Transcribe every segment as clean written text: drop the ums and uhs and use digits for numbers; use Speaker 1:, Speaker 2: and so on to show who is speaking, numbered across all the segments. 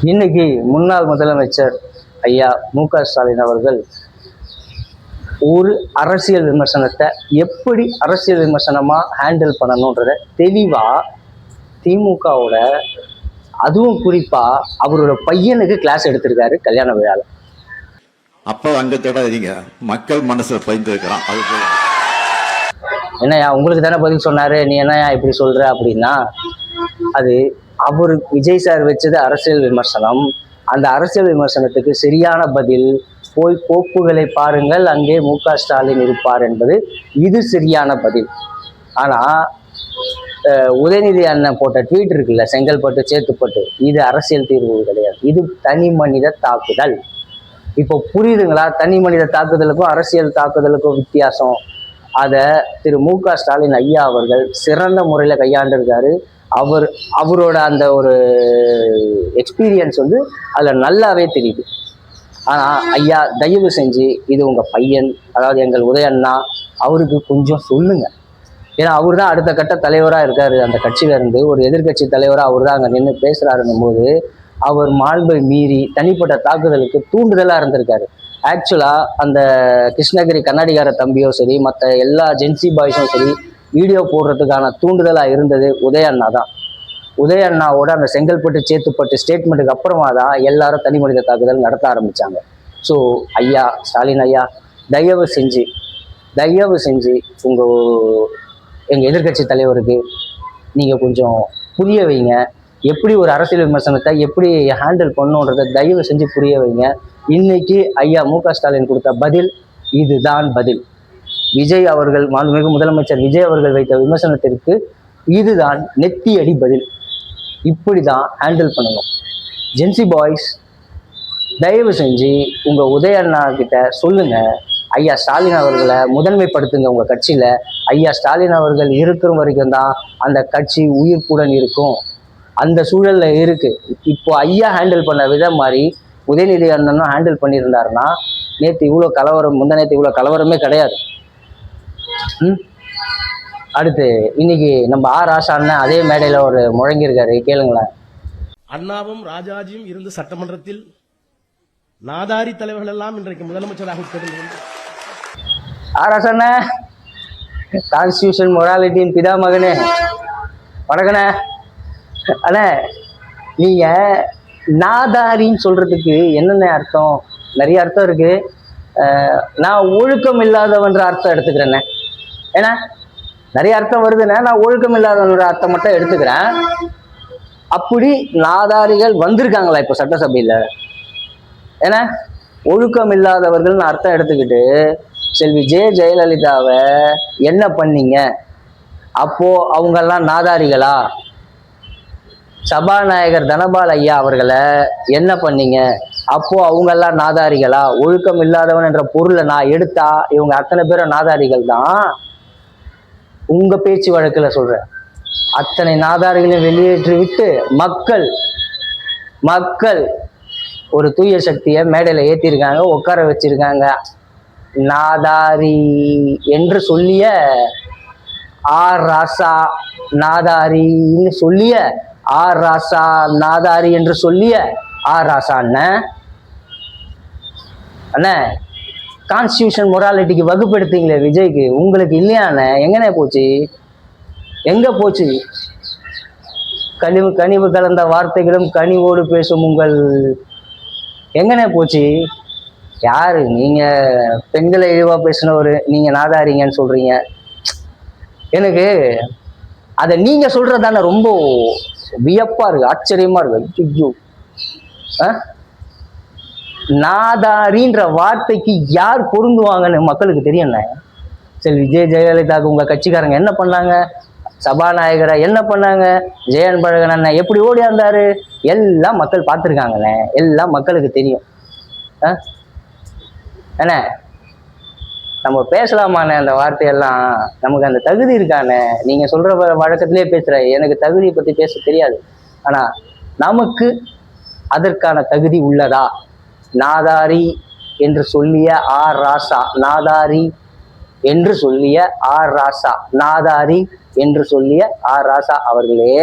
Speaker 1: இன்னைக்கு முன்னாள் முதலமைச்சர் ஐயா மு.க.ஸ்டாலின் அவர்கள் ஒரு அரசியல் விமர்சனத்தை எப்படி அரசியல் விமர்சனமா ஹேண்டில் பண்ணணுன்றத தெளிவா திமுகவோட, அதுவும் குறிப்பா அவரோட பையனுக்கு கிளாஸ் எடுத்திருக்காரு கல்யாண விழால.
Speaker 2: அப்ப அங்க தேடாதீங்க, மக்கள் மனசுல பதிந்திருக்கிறான். அது
Speaker 1: என்னையா உங்களுக்கு தானே பதில் சொன்னாரு, நீ என்னையா இப்படி சொல்ற அப்படின்னா, அது அவர் விஜய் சார் வச்சது அரசியல் விமர்சனம். அந்த அரசியல் விமர்சனத்துக்கு சரியான பதில் போய் கோப்புகளை பாருங்கள், அங்கே மு.க.ஸ்டாலின் இருப்பார் என்பது இது சரியான பதில். ஆனா உதயநிதி அண்ணன் போட்ட ட்வீட் இருக்குல்ல, செங்கல்பட்டு சேத்துப்பட்டு, இது அரசியல் தீர்வு கிடையாது, இது தனி மனித தாக்குதல். இப்போ புரியுதுங்களா? தனி மனித தாக்குதலுக்கும் அரசியல் தாக்குதலுக்கும் வித்தியாசம். அதை திரு மு.க.ஸ்டாலின் ஐயா அவர்கள் சிறந்த முறையில் கையாண்டிருக்காரு. அவரோட அந்த ஒரு எக்ஸ்பீரியன்ஸ் அதில் நல்லாவே தெரியுது. ஆனால் ஐயா, தயவு செஞ்சு இது உங்கள் பையன், அதாவது எங்கள் உதயண்ணா, அவருக்கு கொஞ்சம் சொல்லுங்க. ஏன்னா அவர் தான் அடுத்த கட்ட தலைவராக இருக்காரு. அந்த கட்சியிலேருந்து ஒரு எதிர்கட்சி தலைவராக அவர் தான் அங்கே நின்று பேசுகிறாருன்னும் போது அவர் மாண்பை மீறி தனிப்பட்ட தாக்குதலுக்கு தூண்டுதலாக இருந்திருக்காரு. ஆக்சுவலாக அந்த கிருஷ்ணகிரி கண்ணாடிகார தம்பியோ சரி, மற்ற எல்லா ஜென்சி பாய்ஸும் சரி, வீடியோ போடுறதுக்கான தூண்டுதலாக இருந்தது உதயண்ணா தான். உதயண்ணாவோட அந்த செங்கல்பட்டு சேத்துப்பட்டு ஸ்டேட்மெண்ட்டுக்கு அப்புறமா தான் எல்லாரும் தனி மனித தாக்குதல் நடத்த ஆரம்பித்தாங்க. ஸோ ஐயா ஸ்டாலின் ஐயா, தயவு செஞ்சு எங்கள் எதிர்கட்சி தலைவருக்கு நீங்கள் கொஞ்சம் புரிய வைங்க. எப்படி ஒரு அரசியல் விமர்சனத்தை எப்படி ஹேண்டில் பண்ணுன்றதை தயவு செஞ்சு புரிய வைங்க. இன்னைக்கு ஐயா மு.க.ஸ்டாலின் கொடுத்த பதில் இதுதான் பதில். விஜய் அவர்கள், மாண்புமிகு முதலமைச்சர் விஜய் அவர்கள் வைத்த விமர்சனத்திற்கு இதுதான் நெத்தியடி பதில். இப்படி தான் ஹேண்டில் பண்ணணும். ஜென்சி பாய்ஸ், தயவு செஞ்சு உங்கள் உதயண்ணா கிட்ட சொல்லுங்க, ஐயா ஸ்டாலின் அவர்களை முதன்மைப்படுத்துங்க உங்கள் கட்சியில். ஐயா ஸ்டாலின் அவர்கள் இருக்கிற வரைக்கும் தான் அந்த கட்சி உயிர்ப்புடன் இருக்கும். அந்த சூழலில் இருக்குது. இப்போ ஐயா ஹேண்டில் பண்ண விதம் மாதிரி உதயநிதி அண்ணனும் ஹேண்டில் பண்ணியிருந்தாருன்னா நேற்று இவ்வளோ கலவரம், முந்தநேற்று இவ்வளோ கலவரமே கிடையாது. அடுத்து இன்னைக்கு நம்ம ராசா அண்ணன் அதே மேடையில் ஒரு முழங்கியிருக்காரு, கேளுங்களேன்.
Speaker 3: அண்ணாவும் ராஜாஜியும் இருந்து சட்டமன்றத்தில் நாதாரி தலைவர்கள் எல்லாம் இன்றைக்கு முதலமைச்சராக
Speaker 1: ராசா அண்ணன், கான்ஸ்டியூஷன் மொராலிட்டியின் பிதா மகனே, வணக்கண்ணே. அண்ணே, நீங்க நாதாரின்னு சொல்றதுக்கு என்னென்ன அர்த்தம்? நிறைய அர்த்தம் இருக்கு. நான் ஒழுக்கம் இல்லாதவன்ற அர்த்தம் எடுத்துக்கிறேன்னே. ஏன்னா நிறைய அர்த்தம் வருதுன்னா, நான் ஒழுக்கம் இல்லாதவன்ற அர்த்தம் மட்டும் எடுத்துக்கிறேன். அப்படி நாதாரிகள் வந்திருக்காங்களா இப்போ சட்டசபையில்? ஏன்னா ஒழுக்கம் இல்லாதவர்கள்னு அர்த்தம் எடுத்துக்கிட்டு செல்வி ஜெயலலிதாவை என்ன பண்ணீங்க? அப்போ அவங்கெல்லாம் நாதாரிகளா? சபாநாயகர் தனபால் ஐயா அவர்களை என்ன பண்ணீங்க? அப்போ அவங்கெல்லாம் நாதாரிகளா? ஒழுக்கம் இல்லாதவன் என்ற பொருளை நான் எடுத்தா இவங்க அத்தனை பேரும் நாதாரிகள் தான். உங்க பேச்சு வழக்குல சொல்றேன். அத்தனை நாதாரிகளையும் வெளியேற்றி விட்டு மக்கள் ஒரு தூய சக்தியை மேடையில ஏற்றிருக்காங்க, உட்கார வச்சிருக்காங்க. நாதாரி என்று சொல்லிய ராசா, நாதாரின்னு சொல்லிய ராசா, நாதாரி என்று சொல்லிய ராசா அண்ணன், கான்ஸ்டியூஷன் மொராலிட்டிக்கு வகுப்படுத்தீங்களே விஜய்க்கு, உங்களுக்கு இல்லையாண்ணே? எங்கண்ணே போச்சு? எங்க போச்சு? கனிவு கலந்த வார்த்தைகளும் கனிவோடு பேசும் உங்கள் எங்கண்ணே போச்சு? யாரு நீங்க? பெண்களை இழிவா பேசினவர் நீங்க நாதாரிங்கன்னு சொல்றீங்க. எனக்கு அதை நீங்க சொல்றதானே ரொம்ப வியப்பா இருக்கு, ஆச்சரியமா இருக்கு. ஐயோ, நாதாரின்ற வார்த்தைக்கு யார் பொருந்துவாங்கன்னு மக்களுக்கு தெரியும். சரி, விஜய் ஜெயலலிதாவுக்கு உங்க கட்சிக்காரங்க என்ன பண்ணாங்க? சபாநாயகரை என்ன பண்ணாங்க? ஜெயன் பழகன் அண்ணன் எப்படி ஓடியாந்தாரு? எல்லாம் மக்கள் பார்த்துருக்காங்கண்ணே, எல்லாம் மக்களுக்கு தெரியும். என்ன நம்ம பேசலாமாண்ணே அந்த வார்த்தையெல்லாம்? நமக்கு அந்த தகுதி இருக்காண்ணே? நீங்க சொல்ற வழக்கத்திலே பேசுற எனக்கு தகுதியை பத்தி பேச தெரியாது. ஆனா நமக்கு அதற்கான தகுதி உள்ளதா? நாதாரி என்று சொல்லிய ராசா, நாதாரி என்று சொல்லிய ராசா, நாதாரி என்று சொல்லிய ராசா அவர்களே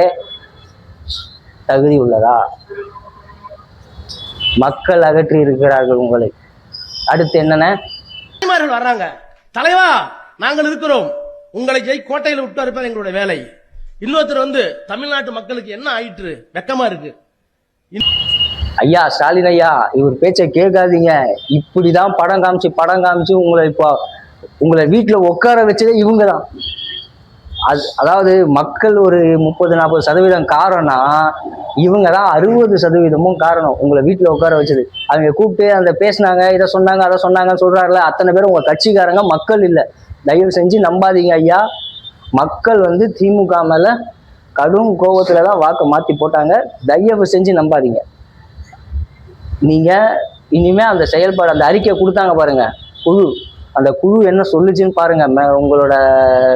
Speaker 1: தகுதி உள்ளதா? மக்கள் அகற்றி இருக்கிறார்கள் உங்களை. அடுத்து என்னென்ன
Speaker 3: வர்றாங்க, தலைவா நாங்கள் இருக்கிறோம், உங்களை கோட்டையில் விட்டு இருப்பது எங்களுடைய வேலை. இன்னொருத்தர் வந்து தமிழ்நாட்டு மக்களுக்கு என்ன ஆயிற்று, வெக்கமா இருக்கு.
Speaker 1: ஐயா ஸ்டாலின் ஐயா, இவர் பேச்சை கேட்காதீங்க. இப்படிதான் படம் காமிச்சு உங்களை வீட்டுல உட்கார வச்சதே இவங்க தான். அதாவது மக்கள் ஒரு 30-40% காரணம், இவங்க தான் 60% காரணம் உங்களை வீட்டுல உட்கார வச்சது. அவங்க கூப்பிட்டு அந்த பேசினாங்க, இதை சொன்னாங்க, அதை சொன்னாங்கன்னு சொல்றாருல, அத்தனை பேரும் உங்க கட்சிக்காரங்க, மக்கள் இல்லை. தயவு செஞ்சு நம்பாதீங்க ஐயா. மக்கள் வந்து திமுக மேல கடும் கோபத்துலதான் வாக்கு மாத்தி போட்டாங்க. தயவு செஞ்சு நம்பாதீங்க. நீங்க இனிமே அந்த செயல்பாடு, அந்த அறிக்கை கொடுத்தாங்க பாருங்க குழு, அந்த குழு என்ன சொல்லுச்சுன்னு பாருங்க. உங்களோட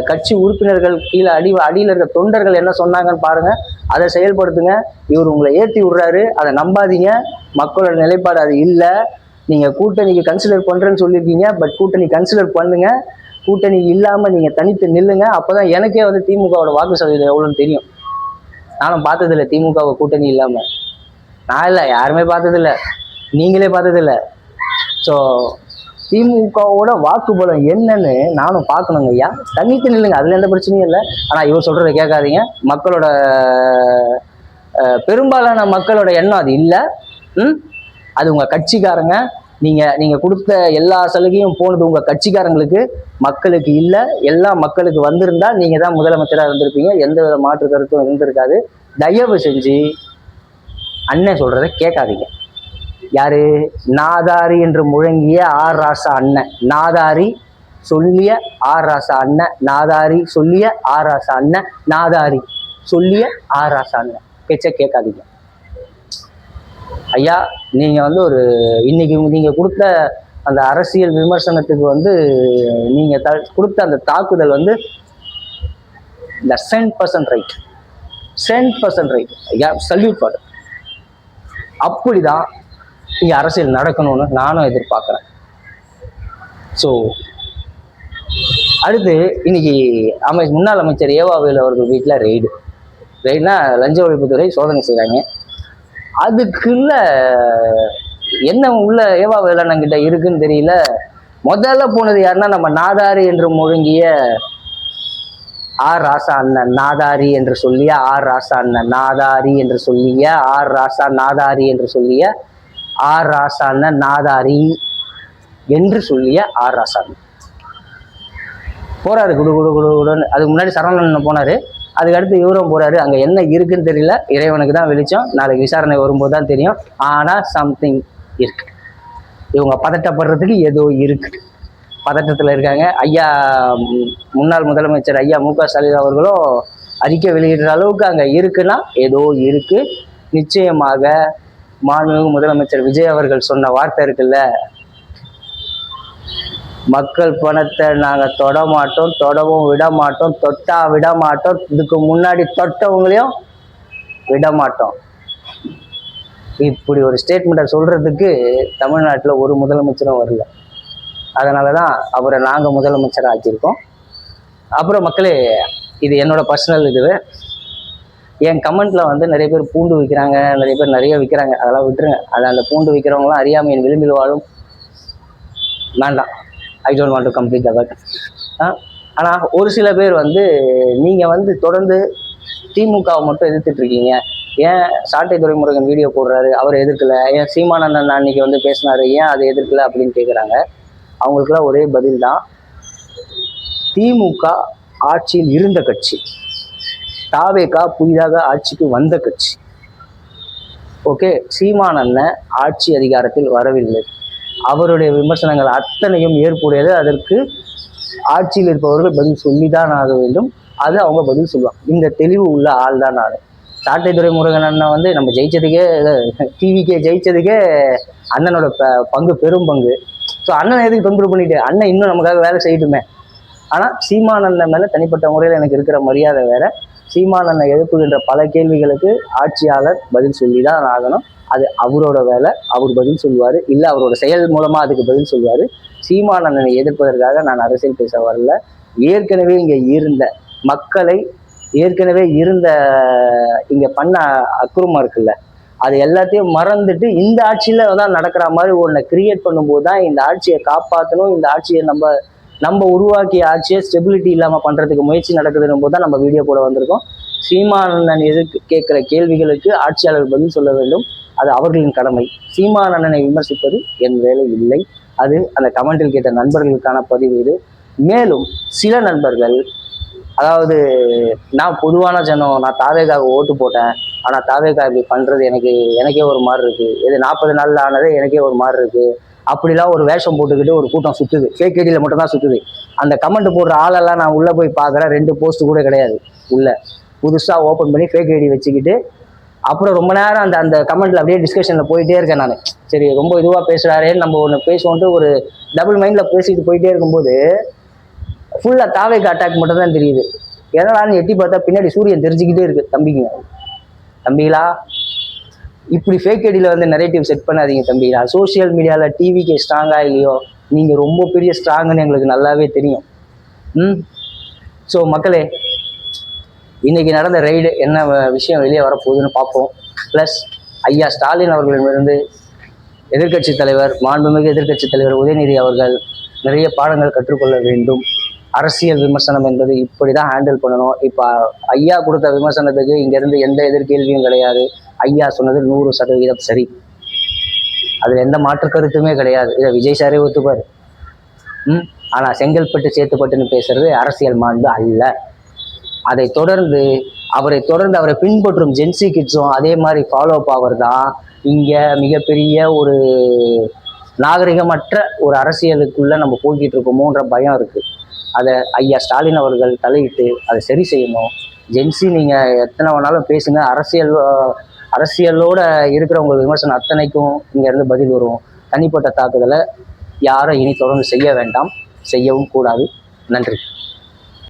Speaker 1: கட்சி உறுப்பினர்கள் கீழே அடியில் இருக்க தொண்டர்கள் என்ன சொன்னாங்கன்னு பாருங்க, அதை செயல்படுத்துங்க. இவர் உங்களை ஏற்றி விடுறாரு, அதை நம்பாதீங்க. மக்களோட நிலைப்பாடு அது இல்லை. நீங்க கூட்டணிக்கு கன்சிடர் பண்றேன்னு சொல்லியிருக்கீங்க, பட் கூட்டணி கன்சிடர் பண்ணுங்க. கூட்டணி இல்லாம நீங்க தனித்து நில்லுங்க. அப்பதான் எனக்கே வந்து திமுகவோட வாக்கு சதவீதம் எவ்வளோன்னு தெரியும். நானும் பார்த்ததில்லை திமுகவை கூட்டணி இல்லாம. நான் இல்லை, யாருமே பார்த்ததில்ல, நீங்களே பார்த்ததில்ல. ஸோ திமுகவோட வாக்கு பலம் என்னன்னு நானும் பார்க்கணுங்க ஐயா. தனித்து நில்லுங்க, அதுல எந்த பிரச்சனையும் இல்லை. ஆனா இவர் சொல்றதை கேட்காதீங்க. மக்களோட பெரும்பாலான மக்களோட எண்ணம் அது இல்லை. அது உங்க கட்சிக்காரங்க. நீங்க கொடுத்த எல்லா சலுகையும் போனது உங்க கட்சிக்காரங்களுக்கு, மக்களுக்கு இல்லை. எல்லா மக்களுக்கு வந்திருந்தா நீங்க தான் முதலமைச்சராக இருந்திருப்பீங்க, எந்த வித மாற்று கருத்தும் இருந்திருக்காது. தயவு செஞ்சு அண்ணன் சொல்றதை கேட்காதீங்க. யாரு? நாதாரி என்று முழங்கிய ஆர் ராசா அண்ணன், நாதாரி சொல்லிய ஆர் ராசா அண்ணன், நாதாரி சொல்லிய ஆர் ராசா அண்ணன், நாதாரி சொல்லிய ஆர் ராசா அண்ணன் பேச்ச கேட்காதீங்க ஐயா. நீங்க வந்து இன்னைக்கு நீங்க கொடுத்த அந்த அரசியல் விமர்சனத்துக்கு வந்து நீங்க கொடுத்த அந்த தாக்குதல் வந்து 100% ரைட், 100% ரைட் ஐயா. Salute for. அப்படிதான் இங்க அரசியல் நடக்கணும்னு நானும் எதிர்பார்க்கிறேன். ஸோ அடுத்து இன்னைக்கு முன்னாள் அமைச்சர் ஏவாவேலு அவர்கள் வீட்டில் ரெய்டுனா லஞ்ச ஒழிப்புத்துறை சோதனை செய்கிறாங்க. அதுக்குள்ள என்ன உள்ள ஏவாவேலு அண்ணங்கிட்ட இருக்குன்னு தெரியல. முதல்ல போனது யாருன்னா நம்ம நாதாரி என்று முழங்கிய ஆர் ராசா அண்ணன், நாதாரி என்று சொல்லிய ஆர் ராசா அண்ணன், நாதாரி என்று சொல்லிய ஆர் ராசா, நாதாரி என்று சொல்லிய ஆர் ராசா அண்ணன், நாதாரி என்று சொல்லிய ஆர் ராசா அண்ணன் போறாரு குடு குடு குடு குடுன்னு. அதுக்கு முன்னாடி சரவணன் போனாரு, அதுக்கு அடுத்து இவரும் போறாரு. அங்க என்ன இருக்குன்னு தெரியல, இறைவனுக்கு தான் வெளிச்சம். நாளைக்கு விசாரணை வரும்போது தான் தெரியும். ஆனா சம்திங் இருக்கு. இவங்க பதட்டப்படுறதுக்கு ஏதோ இருக்கு, பதட்டத்துல இருக்காங்க. ஐயா முன்னாள் முதலமைச்சர் ஐயா மு.க. ஸ்டாலின் அவர்களும் அறிக்கை வெளியிடுற அளவுக்கு அங்க இருக்குன்னா ஏதோ இருக்கு. நிச்சயமாக மாண்புமிகு முதலமைச்சர் விஜய் அவர்கள் சொன்ன வார்த்தை இருக்குல்ல, மக்கள் பணத்தை நாங்க தொட மாட்டோம், தொடவும் விட மாட்டோம், தொட்டா விட மாட்டோம், இதுக்கு முன்னாடி தொட்டவங்களையும் விட மாட்டோம். இப்படி ஒரு ஸ்டேட்மெண்ட்டை சொல்றதுக்கு தமிழ்நாட்டில் ஒரு முதலமைச்சரும் வரல. அதனாலதான் அவரை நாங்க முதலமைச்சர் ஆக்கியிருக்கோம். அப்புறம் மக்களே, இது என்னோட பர்சனல் இதுவே. என் கமெண்ட்ல வந்து நிறைய பேர் பூண்டு விற்கிறாங்க, நிறைய பேர் நிறைய விற்கிறாங்க, அதெல்லாம் விட்டுருங்க. அந்த பூண்டு விற்கிறவங்களாம் அறியாமல் என் விளிம்பில் வாழும், வேண்டாம். I don't want to complete the work. ஆனால் ஒரு சில பேர் வந்து நீங்கள் வந்து தொடர்ந்து திமுகவை மட்டும் எதிர்த்துட்டு இருக்கீங்க. ஏன் சாட்டை துரைமுருகன் வீடியோ போடுறாரு, அவர் எதிர்க்கல? ஏன் சீமானந்தன் அன்னைக்கு வந்து பேசினாரு, ஏன் அதை எதிர்க்கல அப்படின்னு கேட்குறாங்க. அவங்களுக்குலாம் ஒரே பதில் தான். திமுக ஆட்சியில் இருந்த கட்சி, தாவேகா புதிதாக ஆட்சிக்கு வந்த கட்சி. ஓகே, சீமானந்தன் ஆட்சி அதிகாரத்தில் வரவில்லை. அவருடைய விமர்சனங்கள் அத்தனையும் ஏற்புடையது. அதற்கு ஆட்சியில் இருப்பவர்கள் பதில் சொல்லிதான் ஆக வேண்டும். அது அவங்க பதில் சொல்லுவாங்க. இந்த தெளிவு உள்ள ஆள் தான் நான். சாட்டை துரைமுருகன் அண்ணன் வந்து நம்ம ஜெயிச்சதுக்கே, டிவிக்கே ஜெயிச்சதுக்கே அண்ணனோட பங்கு பெரும் பங்கு. ஸோ அண்ணன் எதுக்கு தொந்தரவு பண்ணிட்டு, அண்ணன் இன்னும் நமக்காக வேலை செய்யட்டுமே. ஆனால் சீமானந்தன் மேலே தனிப்பட்ட முறையில் எனக்கு இருக்கிற மரியாதை வேற. சீமானந்தன் எழுப்புகின்ற பல கேள்விகளுக்கு ஆட்சியாளர் பதில் சொல்லி தான் ஆகணும். அது அவரோட வேலை, அவர் பதில் சொல்லுவார். இல்லை அவரோட செயல் மூலமாக அதுக்கு பதில் சொல்லுவார். சீமானந்தனை எதிர்ப்பதற்காக நான் அரசியல் பேச வரல. ஏற்கனவே இங்கே இருந்த மக்களை, ஏற்கனவே இருந்த இங்கே பண்ண அக்குரமா இருக்குல்ல, அது எல்லாத்தையும் மறந்துட்டு இந்த ஆட்சியில தான் நடக்கிற மாதிரி ஒன்றை கிரியேட் பண்ணும்போது தான் இந்த ஆட்சியை காப்பாற்றணும், இந்த ஆட்சியை நம்ம உருவாக்கிய ஆட்சியை ஸ்டெபிலிட்டி இல்லாமல் பண்ணுறதுக்கு முயற்சி நடக்குதுன்னு போது தான் நம்ம வீடியோ போட வந்திருக்கோம். சீமானந்தன் எதிர்க்கு கேட்குற கேள்விகளுக்கு ஆட்சியாளர் பதில் சொல்ல வேண்டும், அது அவர்களின் கடமை. சீமானந்தனை விமர்சிப்பது என் வேலை இல்லை, அது அந்த கமெண்டில் கேட்ட நண்பர்களுக்கான பதிவு இது. மேலும் சில நண்பர்கள், அதாவது நான் பொதுவான ஜனம், நான் தாவேகாவுக்கு ஓட்டு போட்டேன், ஆனால் தாவேகா இப்படி பண்ணுறது எனக்கே ஒரு மாதிரி இருக்குது, இது 40 நாளில் ஆனதே எனக்கே ஒரு மாதிரி இருக்குது, அப்படிலாம் ஒரு வேஷம் போட்டுக்கிட்டு ஒரு கூட்டம் சுற்றுது, ஃபேக் ஐடியில் மட்டும்தான் சுற்றுது. அந்த கமெண்ட் போடுற ஆளெல்லாம் நான் உள்ளே போய் பார்க்குறேன், 2 போஸ்ட் கூட கிடையாது. உள்ளே புதுசாக ஓப்பன் பண்ணி ஃபேக் ஐடி வச்சுக்கிட்டு அப்புறம் ரொம்ப நேரம் அந்த கமெண்ட்டில் அப்படியே டிஸ்கஷனில் போயிட்டே இருக்கேன் நான். சரி, ரொம்ப இதுவாக பேசுகிறாரேன்னு நம்ம ஒன்று பேசுவோன்ட்டு ஒரு டபுள் மைண்டில் பேசிட்டு போயிட்டே இருக்கும்போது ஃபுல்லாக தாவேக்கு அட்டாக் மட்டும் தான் தெரியுது. எதனாலும் எட்டி பார்த்தா பின்னாடி சூரியன் தெரிஞ்சுக்கிட்டே இருக்கு. தம்பிகளா இப்படி ஃபேக் ஐடியில் வந்து நரேட்டிவ் செட் பண்ணாதீங்க தம்பிகளா. சோஷியல் மீடியாவில் டிவிக்கு ஸ்ட்ராங்காக இல்லையோ, நீங்கள் ரொம்ப பெரிய ஸ்ட்ராங்குன்னு எங்களுக்கு நல்லாவே தெரியும். ஸோ மக்களே, இன்னைக்கு நடந்த ரைடு என்ன விஷயம் வெளியே வரப்போகுதுன்னு பார்ப்போம். ப்ளஸ் ஐயா ஸ்டாலின் அவர்களிடமிருந்து எதிர்க்கட்சி தலைவர், மாண்புமிகு எதிர்க்கட்சி தலைவர் உதயநிதி அவர்கள் நிறைய பாடங்கள் கற்றுக்கொள்ள வேண்டும். அரசியல் விமர்சனம் என்பது இப்படி தான் ஹேண்டில் பண்ணணும். இப்போ ஐயா கொடுத்த விமர்சனத்துக்கு இங்கேருந்து எந்த எதிர்கேள்வியும் கிடையாது. ஐயா சொன்னது 100% சரி, அதில் எந்த மாற்று கருத்துமே கிடையாது. இதை விஜய் சாரே ஒத்துப்பார். ஆனால் செங்கல்பட்டு சேத்துப்பட்டுன்னு பேசுறது அரசியல் மாண்பு அல்ல. அவரை தொடர்ந்து அவரை பின்பற்றும் ஜென்சி கிட்ஸும் அதே மாதிரி ஃபாலோ பவர் தான் இங்கே மிகப்பெரிய ஒரு நாகரிகமற்ற ஒரு அரசியலுக்குள்ள நம்ம போய்கிட்டு இருக்கோமோன்ற பயம் இருக்குது. அதை ஐயா ஸ்டாலின் அவர்கள் தலையிட்டு அதை சரி செய்யணும். ஜென்சி நீங்கள் எத்தனை வேணாலும் பேசுங்க, அரசியலோட இருக்கிறவங்க விமர்சனம் அத்தனைக்கும் இங்கேருந்து பதில் வரும். தனிப்பட்ட தாக்குதலை யாரும் இனி தொடர்ந்து செய்ய வேண்டாம், செய்யவும் கூடாது. நன்றி.